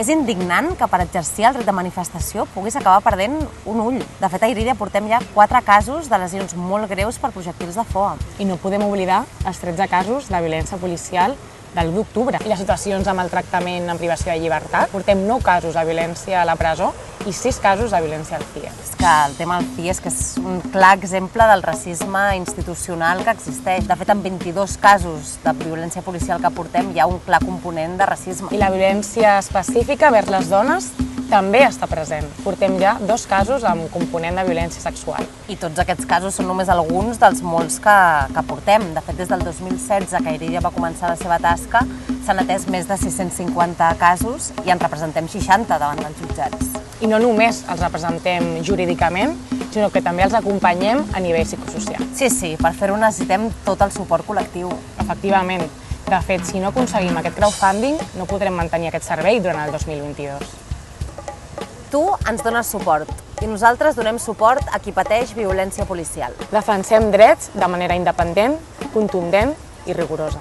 És indignant que per exercir el dret de manifestació puguis acabar perdent un ull. De fet, a Irídia portem ja 4 casos de lesions molt greus per projectils de foam. I no podem oblidar els 13 casos de violència policial de l'1 d'octubre i les situacions de maltractament en privació de llibertat. Portem 9 casos de violència a la presó i 6 casos de violència al CIE. És que el tema del CIE és que és un clar exemple del racisme institucional que existeix. De fet, en 22 casos de violència policial que portem hi ha un clar component de racisme. I la violència específica vers les dones també està present. Portem ja 2 casos amb component de violència sexual. I tots aquests casos són només alguns dels molts que portem. De fet, des del 2016, que Irídia va començar la seva tasca, s'han atès més de 650 casos i en representem 60 davant dels jutjats. I no només els representem jurídicament, sinó que també els acompanyem a nivell psicosocial. Sí, per fer-ho necessitem tot el suport col·lectiu. Efectivament. De fet, si no aconseguim aquest crowdfunding, no podrem mantenir aquest servei durant el 2022. Tu ens dones suport i nosaltres donem suport a qui pateix violència policial. Defensem drets de manera independent, contundent i rigorosa.